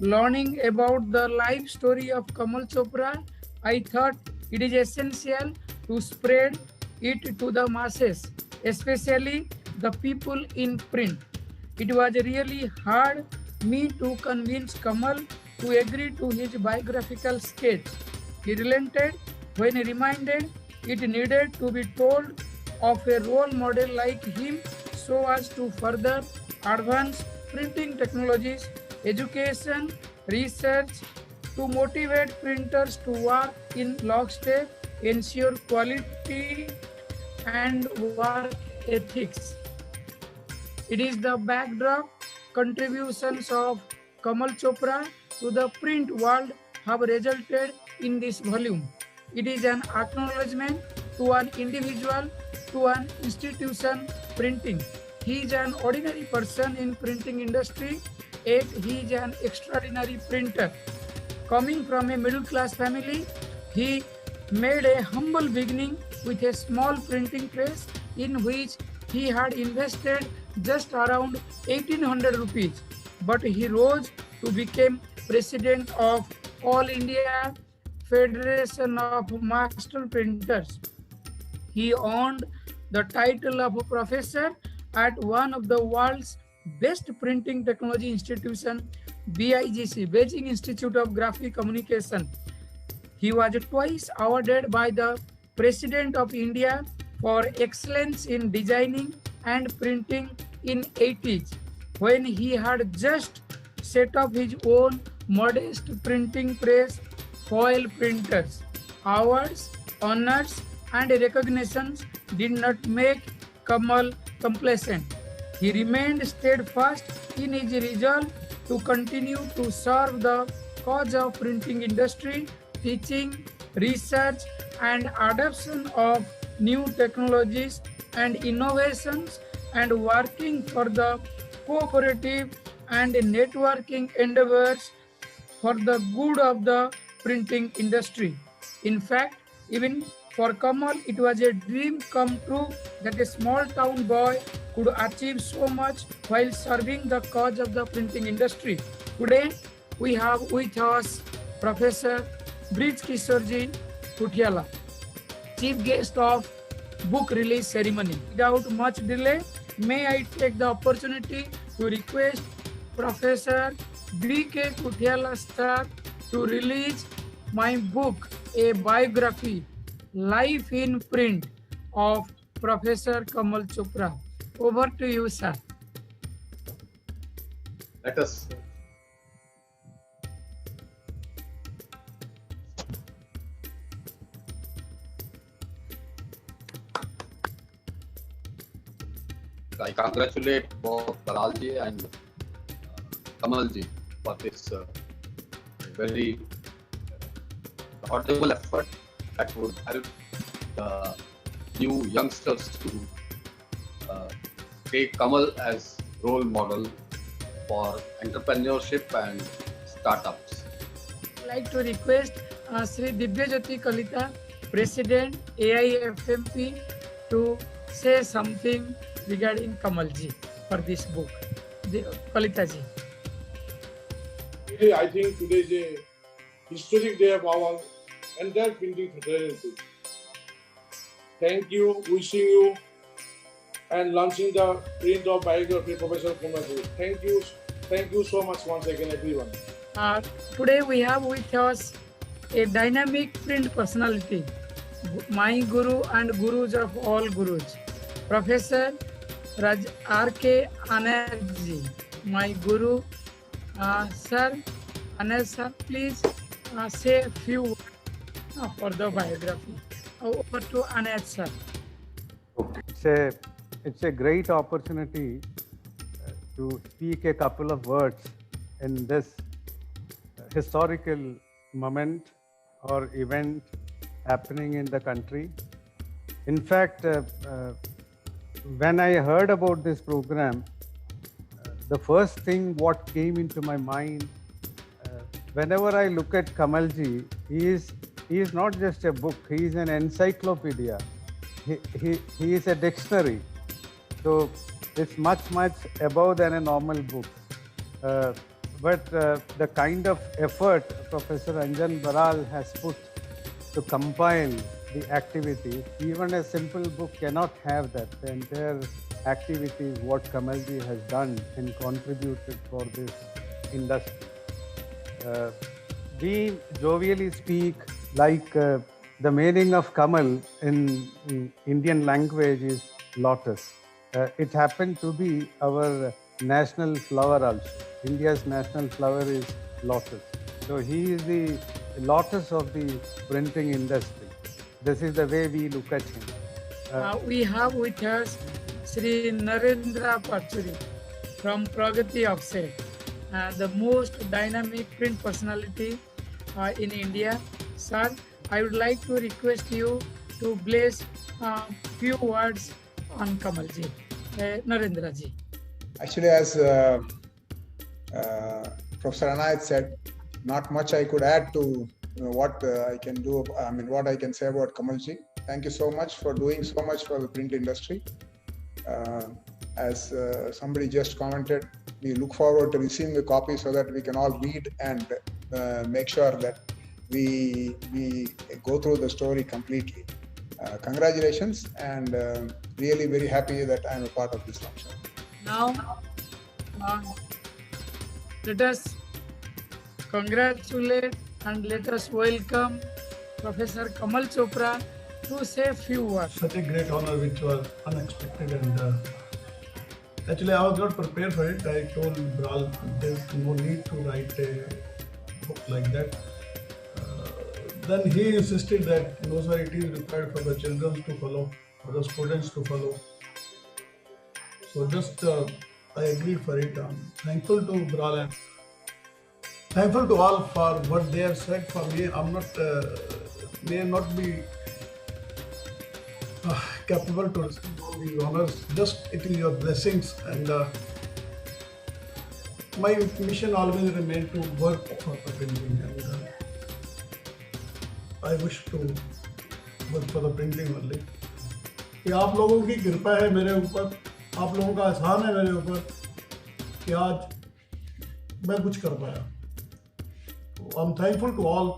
Learning about the life story of Kamal Chopra, I thought it is essential to spread it to the masses, especially the people in print. It was really hard me to convince Kamal to agree to his biographical sketch. He relented when he reminded it needed to be told of a role model like him so as to further advance printing technologies, education, research, to motivate printers to work in lockstep, ensure quality and work ethics. It is the backdrop contributions of Kamal Chopra to the print world have resulted in this volume. It is an acknowledgement to an individual, to an institution printing. He is an ordinary person in printing industry, yet he is an extraordinary printer. Coming from a middle class family, he made a humble beginning with a small printing press in which he had invested just around 1800 rupees, but he rose to become president of All India Federation of Master Printers. He earned the title of a professor at one of the world's best printing technology institution, BIGC, Beijing Institute of Graphic Communication. He was twice awarded by the President of India for excellence in designing and printing in 80s, when he had just set up his own modest printing press, foil printers. Awards, honors, and recognitions did not make Kamal complacent. He remained steadfast in his resolve to continue to serve the cause of printing industry, teaching, research, and adoption of new technologies and innovations, and working for the cooperative and networking endeavors for the good of the printing industry. In fact, even for Kamal, it was a dream come true that a small town boy could achieve so much while serving the cause of the printing industry. Today, we have with us Professor Brij Kishorji Putiala, chief guest of book release ceremony. Without much delay, may I take the opportunity to request Professor B.K. Putiala sir to release my book, a biography, Life in Print of Professor Kamal Chopra. Over to you, sir. Let us I congratulate both Balalji and Kamalji for this very laudable effort that would help the new youngsters to take Kamal as role model for entrepreneurship and startups. I'd like to request Sri Divyajyoti Kalita, President AIFMP, to say something regarding Kamalji for this book. Kalita ji. I think today is a historic day of our entire printing fraternity. Thank you, wishing you, and launching the print of biography of Professor Kamalji. Thank you so much once again, everyone. Today we have with us a dynamic print personality, my guru and gurus of all gurus, Professor R.K. Anandji, my guru. Sir, Anand sir, please say a few words for the biography. Over to Anand sir. It's a great opportunity to speak a couple of words in this historical moment or event happening in the country. In fact, when I heard about this program, the first thing what came into my mind, whenever I look at Kamalji, he is not just a book, he is an encyclopedia. He is a dictionary. So it's much above than a normal book. but the kind of effort Professor Anjan Baral has put to compile the activities, even a simple book cannot have that. The entire activities, what Kamalji has done and contributed for this industry. We jovially speak like the meaning of Kamal in Indian language is lotus. It happened to be our national flower also. India's national flower is lotus. So he is the lotus of the printing industry. This is the way we look at him. We have with us Sri Narendra Pachuri from Pragati Offset, the most dynamic print personality in India. Sir, I would like to request you to bless few words on Kamalji. Narendra ji. Actually, as Professor Anayat said, not much I could add to what I can do. I mean, what I can say about Kamalji. Thank you so much for doing so much for the print industry. As somebody just commented, we look forward to receiving the copy so that we can all read and make sure that we go through the story completely. Congratulations, and really very happy that I am a part of this function. Now, let us congratulate and let us welcome Professor Kamal Chopra to say a few words. Such a great honor which was unexpected, and actually I was not prepared for it. I told Bral there's no need to write a book like that. Then he insisted that no sir, it is required for the children to follow, for the students to follow. So just I agreed for it. I'm thankful to Bral and thankful to all for what they have said for me. I'm not, may not be capable to receive all these honors. Just it is your blessings, and my mission always remained to work for the printing, and I wish to work for the printing only. कि आप लोगों की कृपा है मेरे ऊपर, आप लोगों का एहसान है मेरे ऊपर कि आज मैं कुछ कर पाया. I'm thankful to all